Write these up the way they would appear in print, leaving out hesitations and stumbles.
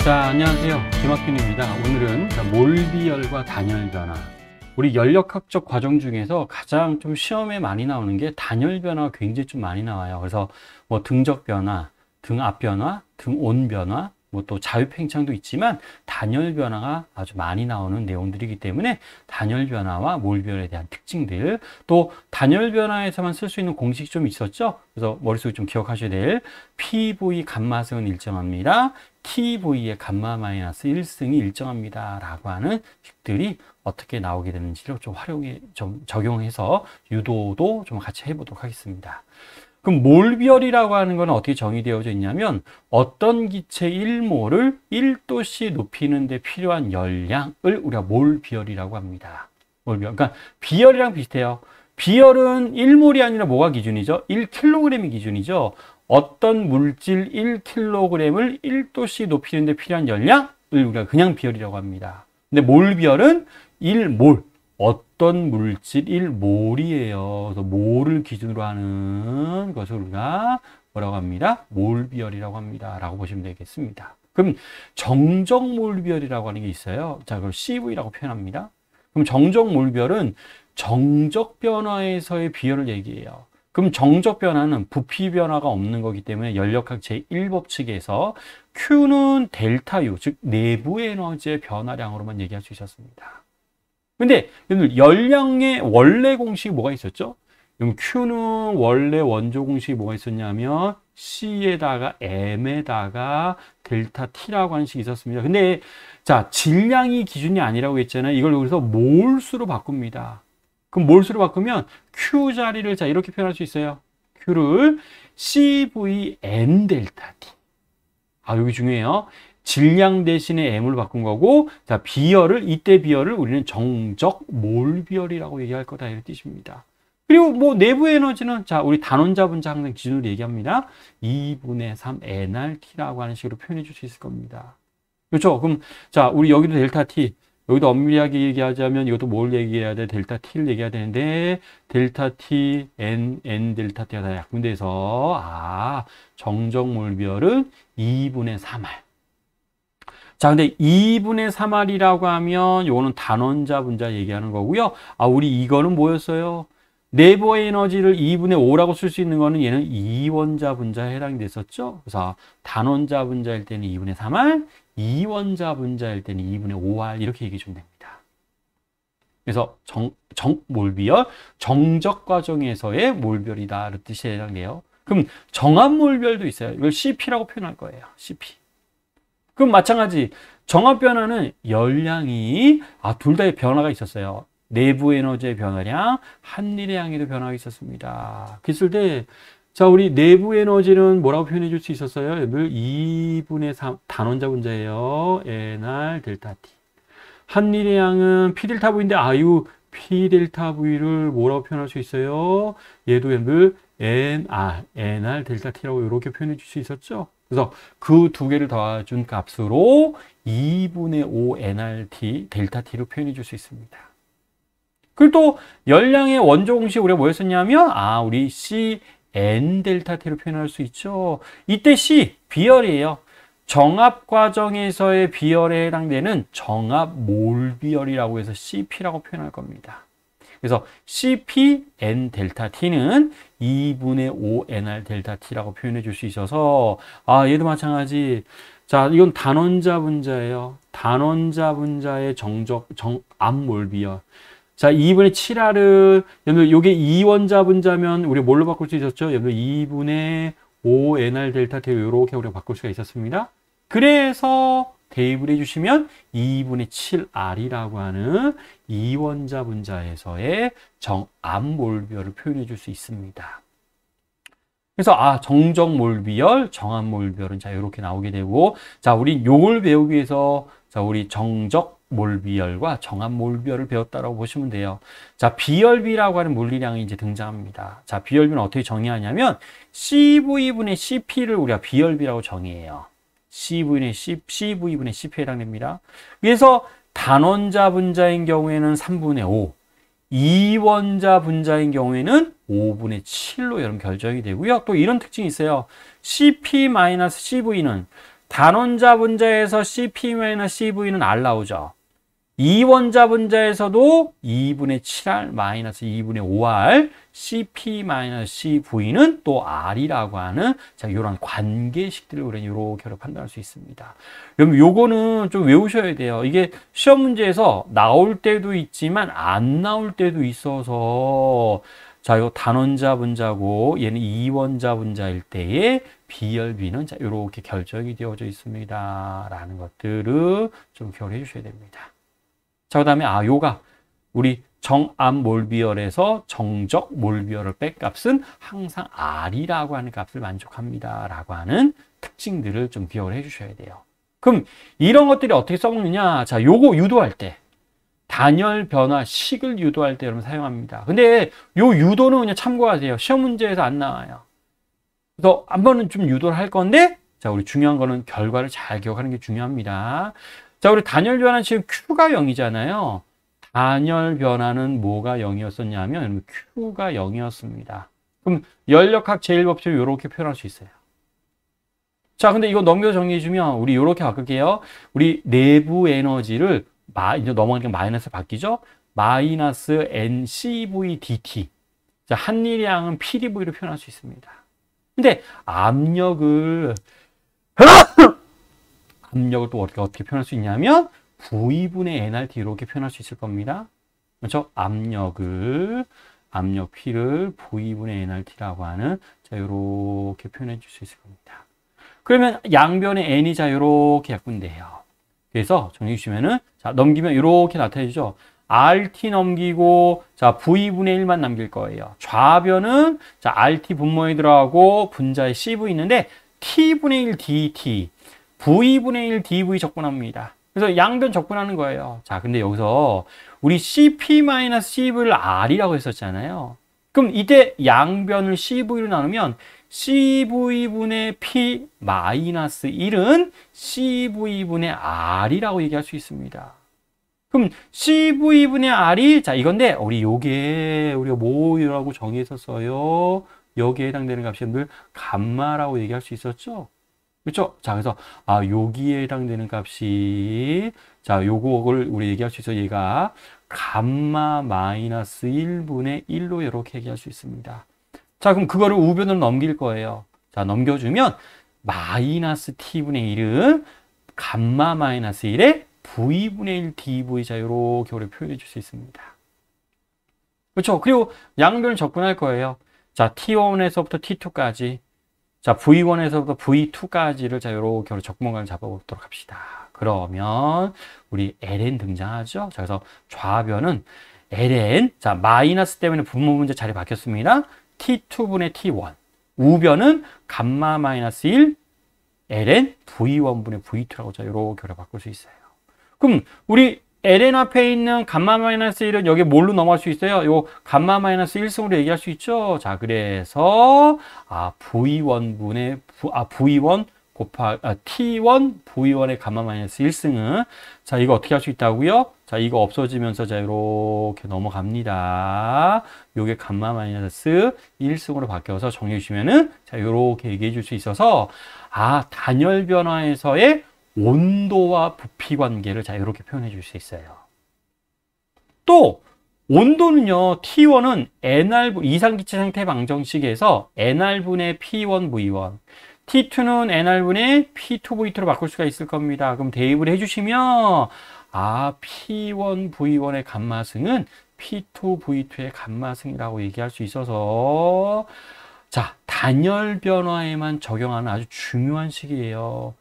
자, 안녕하세요. 김학균입니다. 오늘은 몰비열과 단열 변화. 우리 연력학적 과정 중에서 가장 좀 시험에 많이 나오는 게 단열 변화가 굉장히 좀 많이 나와요. 그래서 뭐 등적 변화, 등압 변화, 등온 변화, 뭐 또 자유팽창도 있지만 단열 변화가 아주 많이 나오는 내용들이기 때문에 단열 변화와 몰비열에 대한 특징들, 또 단열 변화에서만 쓸 수 있는 공식이 좀 있었죠. 그래서 머릿속에 좀 기억하셔야 될 PV 감마승은 일정합니다. TV의 감마 마이너스 1승이 일정합니다. 라고 하는 식들이 어떻게 나오게 되는지를 좀 적용해서 유도도 좀 같이 해보도록 하겠습니다. 그럼 몰비열이라고 하는 건 어떻게 정의되어져 있냐면 어떤 기체 1몰을 1도씨 높이는 데 필요한 열량을 우리가 몰비열이라고 합니다. 몰비열. 그러니까 비열이랑 비슷해요. 비열은 1몰이 아니라 뭐가 기준이죠? 1kg이 기준이죠. 어떤 물질 1kg을 1도씨 높이는 데 필요한 열량을 우리가 그냥 비열이라고 합니다. 근데 몰비열은 1몰. 어떤 물질 1몰이에요. 그래서 몰을 기준으로 하는 것을 우리가 뭐라고 합니다? 몰비열이라고 합니다. 라고 보시면 되겠습니다. 그럼 정적 몰비열이라고 하는 게 있어요. 자, 그걸 CV라고 표현합니다. 그럼 정적 몰비열은 정적 변화에서의 비열을 얘기해요. 그럼 정적 변화는 부피 변화가 없는 거기 때문에 연력학 제1법칙에서 Q는 델타 U, 즉 내부 에너지의 변화량으로만 얘기할 수 있었습니다. 근데 열량의 원래 공식이 뭐가 있었죠? Q는 원래 원조 공식이 뭐가 있었냐면 C에다가 M에다가 델타 T라고 하는 식이 있었습니다. 근데 자, 질량이 기준이 아니라고 했잖아요. 이걸 여기서 몰수로 바꿉니다. 그럼 몰수로 바꾸면 Q 자리를 자 이렇게 표현할 수 있어요. Q를 CVN 델타 T. 아, 여기 중요해요. 질량 대신에 M을 바꾼 거고, 자, 비열을, 이때 비열을 우리는 정적 몰비열이라고 얘기할 거다, 이런 뜻입니다. 그리고 뭐 내부 에너지는, 자, 우리 단원자 분자 항상 기준으로 얘기합니다. 2분의 3 NRT라고 하는 식으로 표현해 줄 수 있을 겁니다. 그렇죠? 그럼, 자, 우리 여기도 델타 T, 여기도 엄밀하게 얘기하자면 이것도 뭘 얘기해야 돼? 델타 T를 얘기해야 되는데, 델타 T, N 델타 T가 다 약분돼서, 정적 몰비열은 2분의 3R. 자, 근데 2분의 3R이라고 하면 요거는 단원자 분자 얘기하는 거고요. 우리 이거는 뭐였어요? 내부 에너지를 2분의 5라고 쓸 수 있는 거는 얘는 이원자 분자에 해당이 됐었죠. 그래서 단원자 분자일 때는 2분의 3R, 이원자 분자일 때는 2분의 5R 이렇게 얘기해 주면 됩니다. 그래서 몰비열, 정적 과정에서의 몰비열이다 이런 뜻이 해당돼요. 그럼 정압 몰비열도 있어요. 이걸 CP라고 표현할 거예요. CP. 그럼 마찬가지 정압 변화는 열량이 둘 다의 변화가 있었어요. 내부 에너지의 변화량, 한일의 양에도 변화가 있었습니다. 그랬을 때 자, 우리 내부 에너지는 뭐라고 표현해 줄 수 있었어요? 2분의 3 단원자 분자예요. NR 델타 T. 한일의 양은 P 델타 V인데 P 델타 V를 뭐라고 표현할 수 있어요? 얘도 NR 델타 T라고 이렇게 표현해 줄 수 있었죠? 그래서 그 두 개를 더해준 값으로 2분의 5 NRT, 델타 T로 표현해 줄 수 있습니다. 그리고 또 열량의 원조 공식 우리가 뭐였었냐면 우리 C, N 델타 T로 표현할 수 있죠. 이때 C, 비열이에요. 정압 과정에서의 비열에 해당되는 정압 몰비열이라고 해서 CP라고 표현할 겁니다. 그래서 CP N 델타 T는 2분의 5 NR 델타 T라고 표현해 줄 수 있어서 얘도 마찬가지. 자, 이건 단원자 분자예요. 단원자 분자의 정압 몰비열. 자, 2분의 7R은 여러분 요게 이원자 분자면 우리 뭘로 바꿀 수 있었죠? 여러분 2분의 5 NR 델타 T 이렇게 우리가 바꿀 수가 있었습니다. 그래서 대입을 해주시면 2분의 7R이라고 하는 이원자 분자에서의 정압 몰비열을 표현해 줄 수 있습니다. 그래서 정적 몰비열, 정압 몰비열은 자 이렇게 나오게 되고, 자 우리 요걸 배우기 위해서 자 우리 정적 몰비열과 정압 몰비열을 배웠다라고 보시면 돼요. 자, 비열비라고 하는 물리량이 이제 등장합니다. 자, 비열비는 어떻게 정의하냐면 CV분의 CP를 우리가 비열비라고 정의해요. CV분의 CP에 해당됩니다. 그래서 단원자 분자인 경우에는 3분의 5, 이원자 분자인 경우에는 5분의 7로 여러분 결정이 되고요. 또 이런 특징이 있어요. CP-CV는 단원자 분자에서 CP-CV는 R 나오죠. 이원자 분자에서도 2분의 7R 마이너스 2분의 5R CP-CV는 또 R이라고 하는 자, 이런 관계식들을 우리는 이렇게 판단할 수 있습니다. 여러분 요거는 좀 외우셔야 돼요. 이게 시험 문제에서 나올 때도 있지만 안 나올 때도 있어서 자, 요 단원자 분자고 얘는 이원자 분자일 때의 비열비는 자, 이렇게 결정이 되어져 있습니다. 라는 것들을 좀 기억해 주셔야 됩니다. 자, 그 다음에 요가 우리 정암 몰비열에서 정적 몰비열을 뺀 값은 항상 R이라고 하는 값을 만족합니다. 라고 하는 특징들을 좀 기억을 해 주셔야 돼요. 그럼 이런 것들이 어떻게 써먹느냐? 자, 요거 유도할 때 단열 변화식을 유도할 때 여러분 사용합니다. 근데 요 유도는 그냥 참고하세요. 시험 문제에서 안 나와요. 그래서 한 번은 좀 유도를 할 건데 자, 우리 중요한 거는 결과를 잘 기억하는 게 중요합니다. 자, 우리 단열 변화는 지금 Q가 0이잖아요. 단열 변화는 뭐가 0이었었냐면 Q가 0이었습니다. 그럼 연력학 제1법칙을 이렇게 표현할 수 있어요. 자, 근데 이거 넘겨 정리해주면 우리 이렇게 바꿀게요. 우리 내부 에너지를 이제 넘어가니까 마이너스 바뀌죠? 마이너스 NCV dt. 자, 한일양은 PdV로 표현할 수 있습니다. 근데 압력을 또 어떻게 표현할 수 있냐면 V분의 nRT 이렇게 표현할 수 있을 겁니다. 그렇죠? 압력 P를 V분의 nRT라고 하는 자, 이렇게 표현해 줄 수 있을 겁니다. 그러면 양변의 n이 자, 이렇게 약분돼요. 그래서 정리해 주시면은 자, 넘기면 이렇게 나타내죠. RT 넘기고 자, V분의 1만 남길 거예요. 좌변은 자, RT 분모에 들어가고 분자에 CV 있는데 T분의 1 DT V분의 1 dV 적분합니다. 그래서 양변 적분하는 거예요. 자, 근데 여기서 우리 CP-CV를 R이라고 했었잖아요. 그럼 이때 양변을 CV로 나누면 CV분의 P-1은 CV분의 R이라고 얘기할 수 있습니다. 그럼 CV분의 R이 자, 이건데 우리 요게 우리가 뭐라고 정의했었어요? 여기에 해당되는 값이 여러분들 감마라고 얘기할 수 있었죠? 그렇죠? 자, 그래서 여기에 해당되는 값이 자, 요거를 우리 얘기할 수 있어. 얘가 감마 마이너스 1분의 1로 이렇게 얘기할 수 있습니다. 자, 그럼 그거를 우변으로 넘길 거예요. 자, 넘겨주면 마이너스 t분의 1은 감마 마이너스 1에 v분의 1 dv 자, 요렇게 우리 표현해 줄 수 있습니다. 그렇죠? 그리고 양변을 적분할 거예요. 자, t1에서부터 t2까지 자, V1에서부터 V2까지를 자, 요렇게 적분관을 잡아보도록 합시다. 그러면 우리 ln 등장하죠. 자, 그래서 좌변은 ln 자, 마이너스 때문에 분모 문제 자리 바뀌었습니다. t2분의 t1 우변은 감마 마이너스 1 ln v1분의 v2라고 자, 요렇게 바꿀 수 있어요. 그럼 우리 ln 앞에 있는 감마 마이너스 1은 여기 뭘로 넘어갈 수 있어요? 요 감마 마이너스 1승으로 얘기할 수 있죠. 자, 그래서 V1분의 V1 T1 V1의 감마 마이너스 1승은 자, 이거 어떻게 할 수 있다고요? 자, 이거 없어지면서 자, 이렇게 넘어갑니다. 요게 감마 마이너스 1승으로 바뀌어서 정리해 주시면은 자, 요렇게 얘기해 줄 수 있어서 단열 변화에서의 온도와 부피 관계를 자, 이렇게 표현해 줄 수 있어요. 또 온도는요, T1은 이상기체 상태 방정식에서 NR분의 P1 V1 T2는 NR분의 P2 V2로 바꿀 수가 있을 겁니다. 그럼 대입을 해주시면 P1 V1의 감마승은 P2 V2의 감마승이라고 얘기할 수 있어서 자, 단열 변화에만 적용하는 아주 중요한 식이에요.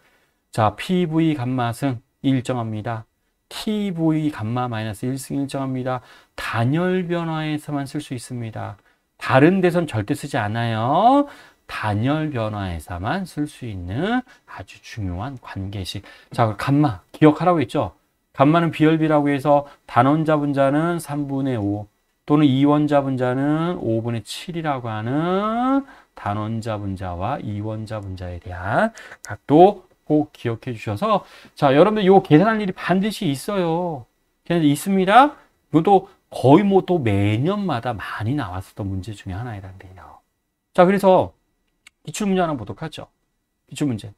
자, PV 감마승 일정합니다. TV 감마 마이너스 1승 일정합니다. 단열 변화에서만 쓸 수 있습니다. 다른 데선 절대 쓰지 않아요. 단열 변화에서만 쓸 수 있는 아주 중요한 관계식. 자, 감마 기억하라고 했죠. 감마는 비열비라고 해서 단원자 분자는 3분의 5 또는 이원자 분자는 5분의 7이라고 하는 단원자 분자와 이원자 분자에 대한 각도 꼭 기억해 주셔서 자, 여러분들 이거 계산할 일이 반드시 있어요. 계산 있습니다. 이것도 거의 또 매년마다 많이 나왔었던 문제 중에 하나이란데요. 자, 그래서 기출문제 하나 보도록 하죠. 기출문제.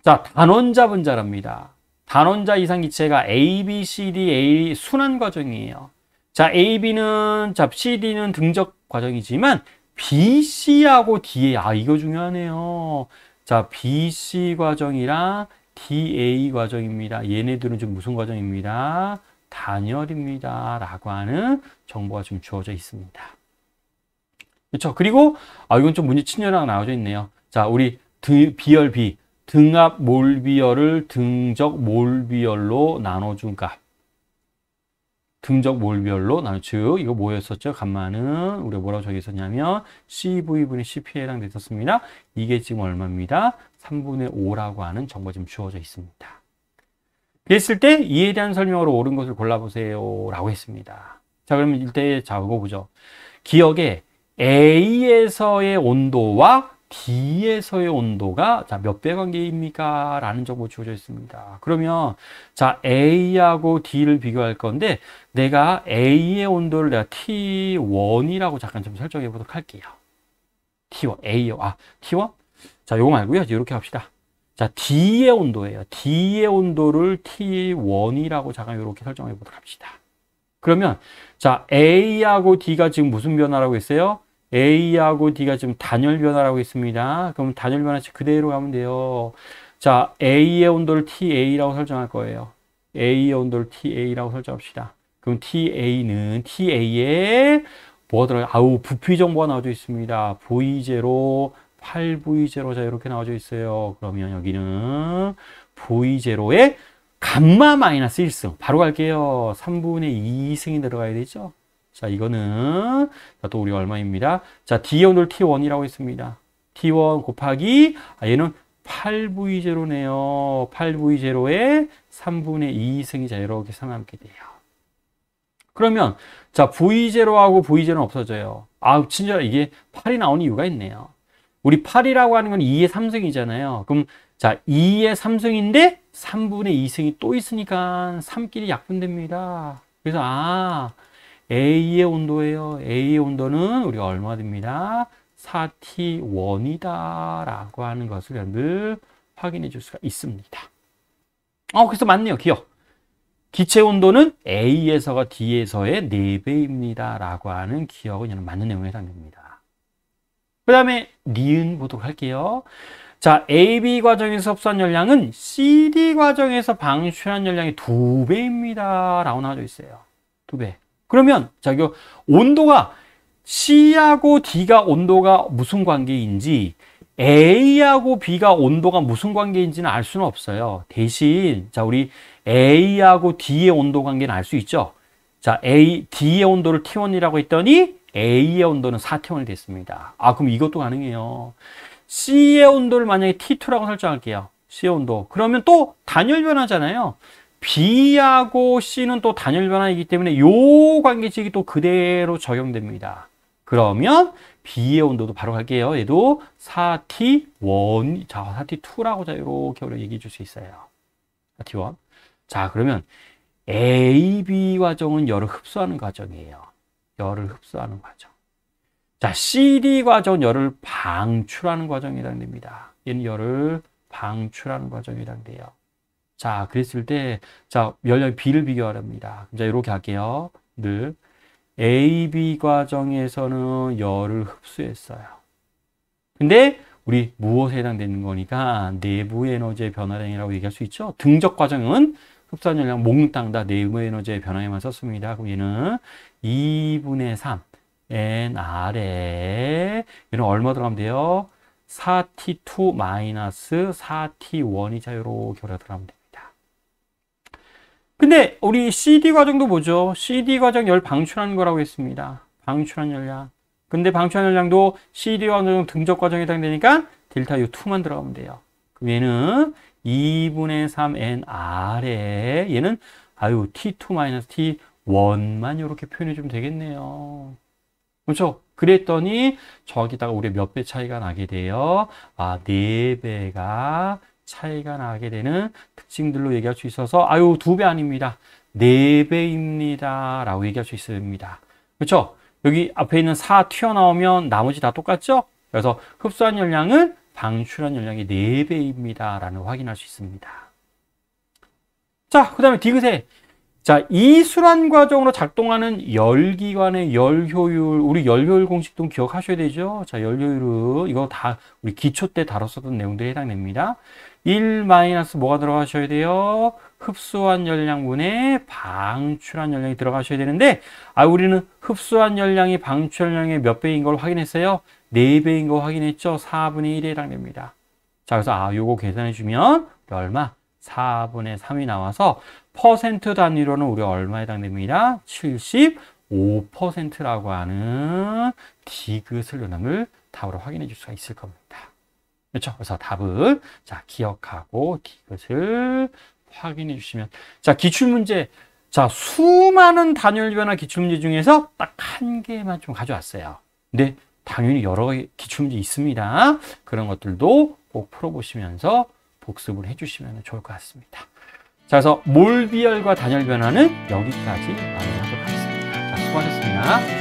자, 단원자 분자랍니다. 단원자 이상기체가 A, B, C, D, A 순환 과정이에요. 자, A, B는, 자, C, D는 등적 과정이지만 B, C하고 D에, 이거 중요하네요. 자, B, C 과정이랑 D, A 과정입니다. 얘네들은 좀 무슨 과정입니다? 단열입니다. 라고 하는 정보가 좀 주어져 있습니다. 그렇죠? 그리고, 이건 좀 문제 친절하게 나와져 있네요. 자, 우리 비열 B. 등압 몰비열을 등적 몰비열로 나눠준 값. 등적 몰비열로 즉 이거 뭐였었죠? 감마는 우리가 뭐라고 적혀 있었냐면 CV분의 CP에 해당됐었습니다. 이게 지금 얼마입니다? 3분의 5라고 하는 정보가 지금 주어져 있습니다. 그랬을 때 이에 대한 설명으로 옳은 것을 골라보세요 라고 했습니다. 자, 그러면 일단 적어보죠. 기억에 A에서의 온도와 D에서의 온도가 몇 배 관계입니까? 라는 정보 주어져 있습니다. 그러면 자, A하고 D를 비교할 건데 내가 A의 온도를 내가 T1이라고 잠깐 좀 설정해 보도록 할게요. T1, A요. T1? 자, 요거 말고요. 이렇게 합시다. 자, D의 온도예요. D의 온도를 T1이라고 잠깐 이렇게 설정해 보도록 합시다. 그러면 자, A하고 D가 지금 무슨 변화라고 했어요? A하고 D가 지금 단열 변화라고 있습니다. 그럼 단열 변화식 그대로 가면 돼요. 자, A의 온도를 TA라고 설정할 거예요. A의 온도를 TA라고 설정합시다. 그럼 TA는 TA에 뭐가 들어가요? 부피 정보가 나와져 있습니다. V0, 8V0, 자, 이렇게 나와져 있어요. 그러면 여기는 V0에 감마 마이너스 1승. 바로 갈게요. 3분의 2승이 들어가야 되죠. 자, 이거는 또 우리가 얼마입니다. 자, D의 온도를 T1이라고 했습니다. T1 곱하기 얘는 8V0네요. 8V0에 3분의 2승이 자, 이렇게 살아남게 돼요. 그러면 자, V0하고 V0는 없어져요. 진짜 이게 8이 나오는 이유가 있네요. 우리 8이라고 하는 건 2의 3승이잖아요. 그럼 자, 2의 3승인데 3분의 2승이 또 있으니까 3끼리 약분됩니다. 그래서 A의 온도예요. A의 온도는 우리가 얼마 됩니다? 4T1이다 라고 하는 것을 여러분들 확인해 줄 수가 있습니다. 그래서 맞네요. 기억. 기체 온도는 A에서가 D에서의 4배입니다 라고 하는 기억은 맞는 내용에 해당됩니다. 그 다음에 니은 보도록 할게요. 자, AB 과정에서 흡수한 열량은 CD 과정에서 방출한 열량의 2배입니다 라고 나와져 있어요. 2배. 그러면 자, 이거 온도가 C하고 D가 온도가 무슨 관계인지 A하고 B가 온도가 무슨 관계인지는 알 수는 없어요. 대신 자, 우리 A하고 D의 온도 관계는 알 수 있죠. 자, D의 온도를 T1이라고 했더니 A의 온도는 4T1이 됐습니다. 그럼 이것도 가능해요. C의 온도를 만약에 T2라고 설정할게요. C의 온도. 그러면 또 단열 변화잖아요. B하고 C는 또 단열 변화이기 때문에 요 관계식이 또 그대로 적용됩니다. 그러면 B의 온도도 바로 갈게요. 얘도 4T1, 자, 4T2라고 자, 이렇게 우리가 얘기해 줄 수 있어요. 4T1. 자, 그러면 AB 과정은 열을 흡수하는 과정이에요. 열을 흡수하는 과정. 자, CD 과정은 열을 방출하는 과정에 해당됩니다. 얘는 열을 방출하는 과정에 해당돼요. 자, 그랬을 때, 자, 열량 B를 비교하랍니다. 자, 이렇게 할게요. 늘. AB 과정에서는 열을 흡수했어요. 근데, 우리 무엇에 해당되는 거니까, 내부 에너지의 변화량이라고 얘기할 수 있죠? 등적 과정은 흡수한 열량 몽땅 다 내부 에너지의 변화에만 썼습니다. 그럼 얘는 2분의 3, NR에, 얘는 얼마 들어가면 돼요? 4T2 마이너스 4T1이 자, 요렇게 들어가면 됩니다. 근데 우리 CD 과정도 뭐죠? CD 과정 열 방출하는 거라고 했습니다. 방출한 열량. 근데 방출한 열량도 CD 과정 등적 과정에 해당되니까 델타 U2만 들어가면 돼요. 그럼 얘는 2분의 3 NR에 얘는 T2 T1만 이렇게 표현해 주면 되겠네요. 그렇죠? 그랬더니 저기다가 우리 몇 배 차이가 나게 돼요? 4배가 차이가 나게 되는 특징들로 얘기할 수 있어서 2배 아닙니다. 4배입니다. 라고 얘기할 수 있습니다. 그렇죠? 여기 앞에 있는 4 튀어나오면 나머지 다 똑같죠? 그래서 흡수한 열량은 방출한 열량이 4배입니다. 라는 확인할 수 있습니다. 자, 그 다음에 디귿에 자, 이 순환 과정으로 작동하는 열기관의 열 효율, 우리 열 효율 공식도 기억하셔야 되죠. 자, 열 효율은 이거 다 우리 기초 때 다뤘었던 내용들에 해당됩니다. 1 마이너스 뭐가 들어가셔야 돼요? 흡수한 열량분의 방출한 열량이 들어가셔야 되는데, 우리는 흡수한 열량이 방출한 열량의 몇 배인 걸 확인했어요? 4배인 거 확인했죠? 4분의 1에 해당됩니다. 자, 그래서 요거 계산해 주면 얼마? 4분의 3이 나와서 퍼센트 단위로는 우리 얼마에 해당됩니다? 75%라고 하는 디귿을 요놈을 답으로 확인해 줄 수가 있을 겁니다. 그렇죠? 그래서 답을 자 기억하고 디귿을 확인해 주시면 자 기출문제 자 수많은 단열 변화 기출문제 중에서 딱 한 개만 좀 가져왔어요. 근데 당연히 여러 기출문제 있습니다. 그런 것들도 꼭 풀어보시면서 복습을 해주시면 좋을 것 같습니다. 자, 그래서 몰비열과 단열 변화는 여기까지 마무리하도록 하겠습니다. 자, 수고하셨습니다.